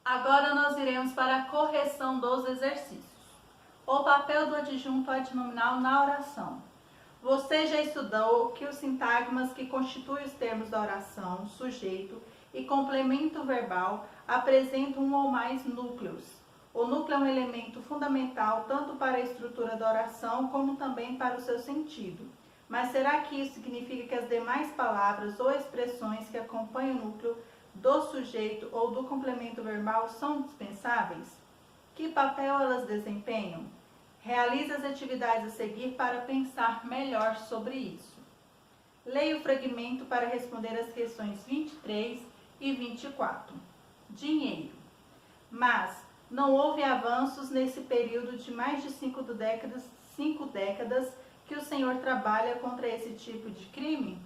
Agora nós iremos para a correção dos exercícios. O papel do adjunto adnominal na oração. Você já estudou que os sintagmas que constituem os termos da oração, sujeito e complemento verbal apresentam um ou mais núcleos. O núcleo é um elemento fundamental tanto para a estrutura da oração como também para o seu sentido. Mas será que isso significa que as demais palavras ou expressões que acompanham o núcleo do sujeito ou do complemento verbal são dispensáveis? Que papel elas desempenham? Realize as atividades a seguir para pensar melhor sobre isso. Leia o fragmento para responder as questões 23 e 24. Dinheiro. Mas não houve avanços nesse período de mais de 5 décadas que o senhor trabalha contra esse tipo de crime?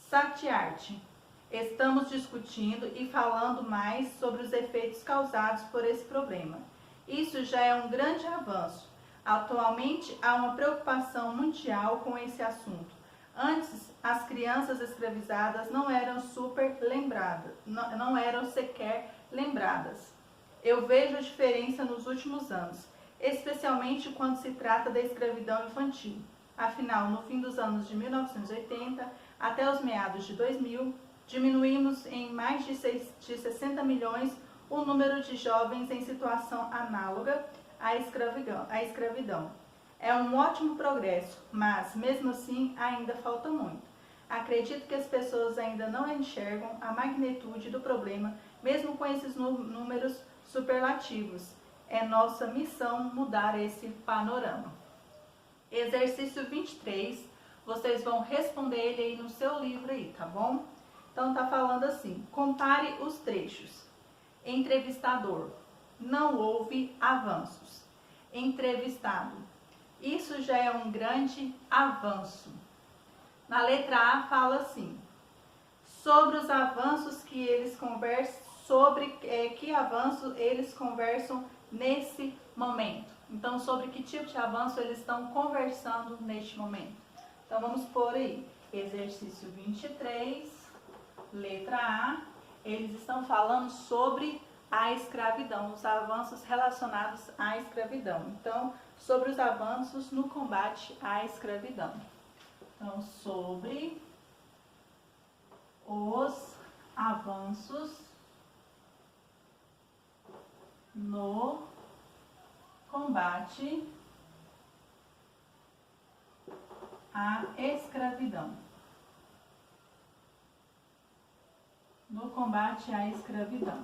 Satyarthi. Estamos discutindo e falando mais sobre os efeitos causados por esse problema. Isso já é um grande avanço. Atualmente há uma preocupação mundial com esse assunto. Antes, as crianças escravizadas não eram sequer lembradas. Eu vejo a diferença nos últimos anos, especialmente quando se trata da escravidão infantil. Afinal, no fim dos anos de 1980 até os meados de 2000, diminuímos em mais de 60 milhões o número de jovens em situação análoga à escravidão. É um ótimo progresso, mas mesmo assim ainda falta muito. Acredito que as pessoas ainda não enxergam a magnitude do problema, mesmo com esses números superlativos. É nossa missão mudar esse panorama. Exercício 23, vocês vão responder ele aí no seu livro aí, tá bom? Então tá falando assim: compare os trechos. Entrevistador: não houve avanços. Entrevistado: isso já é um grande avanço. Na letra A fala assim: sobre os avanços que eles conversam, que avanço eles conversam nesse momento. Então, sobre que tipo de avanço eles estão conversando neste momento. Então, vamos por aí. Exercício 23, letra A. Eles estão falando sobre a escravidão, os avanços relacionados à escravidão. Então, sobre os avanços no combate à escravidão. Então, sobre os avanços no combate à escravidão. No combate à escravidão.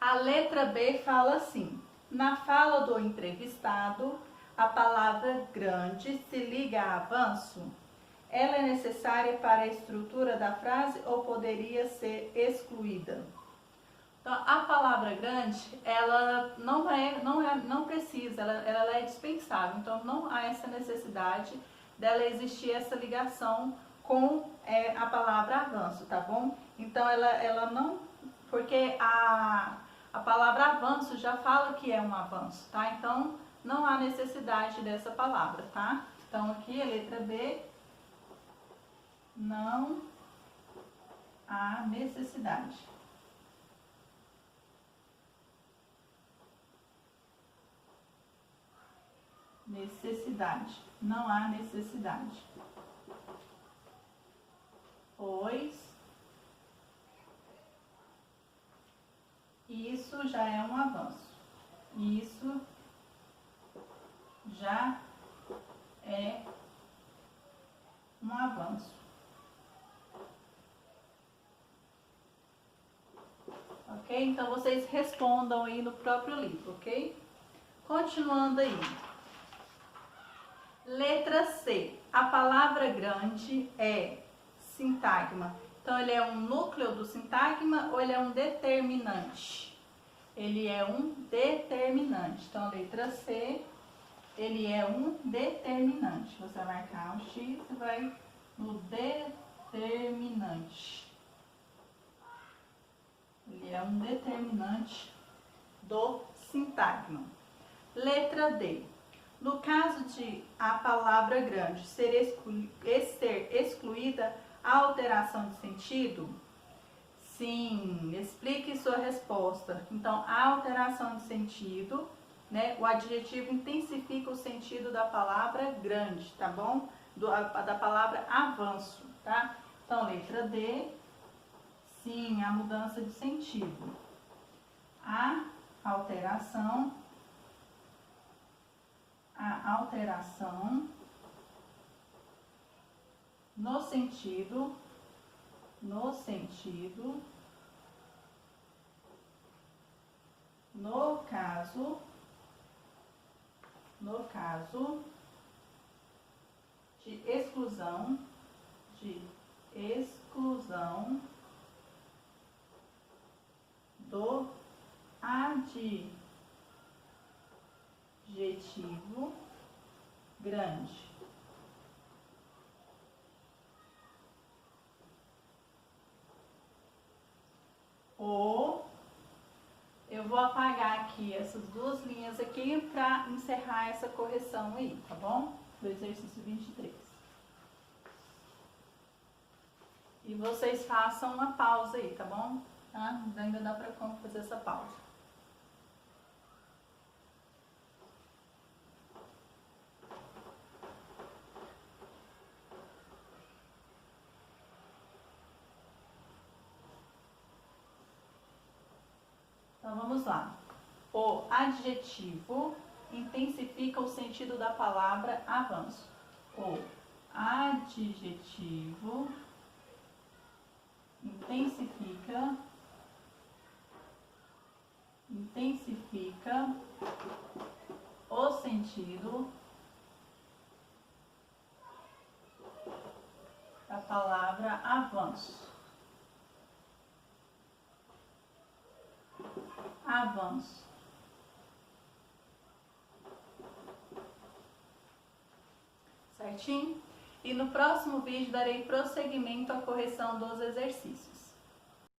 A letra B fala assim: na fala do entrevistado, a palavra grande se liga a avanço. Ela é necessária para a estrutura da frase ou poderia ser excluída? Então, a palavra grande, ela não precisa, ela é dispensável. Então, não há essa necessidade dela existir essa ligação com a palavra avanço, tá bom? Então, ela não... Porque a palavra avanço já fala que é um avanço, tá? Então, não há necessidade dessa palavra, tá? Então, aqui a letra B, não há necessidade. Necessidade. Não há necessidade. Pois isso já é um avanço. Isso já é um avanço. Ok? Então, vocês respondam aí no próprio livro, ok? Continuando aí. Letra C. A palavra grande é sintagma. Então, ele é um núcleo do sintagma ou ele é um determinante? Ele é um determinante. Então, letra C, ele é um determinante. Você vai marcar um X e vai no determinante. Ele é um determinante do sintagma. Letra D. No caso de a palavra grande ser excluída a alteração de sentido, Sim, explique sua resposta. Então, a alteração de sentido, né? O adjetivo intensifica o sentido da palavra grande, tá bom? Da palavra avanço, tá? Então, letra D, sim, a mudança de sentido. A alteração no sentido, no caso de exclusão do adjetivo grande. Ou eu vou apagar aqui essas duas linhas aqui para encerrar essa correção aí, tá bom? Do exercício 23. E vocês façam uma pausa aí, tá bom? Tá? Ainda dá para fazer essa pausa. Então vamos lá. O adjetivo intensifica o sentido da palavra avanço. O adjetivo intensifica o sentido da palavra avanço. Certinho? E no próximo vídeo darei prosseguimento à correção dos exercícios.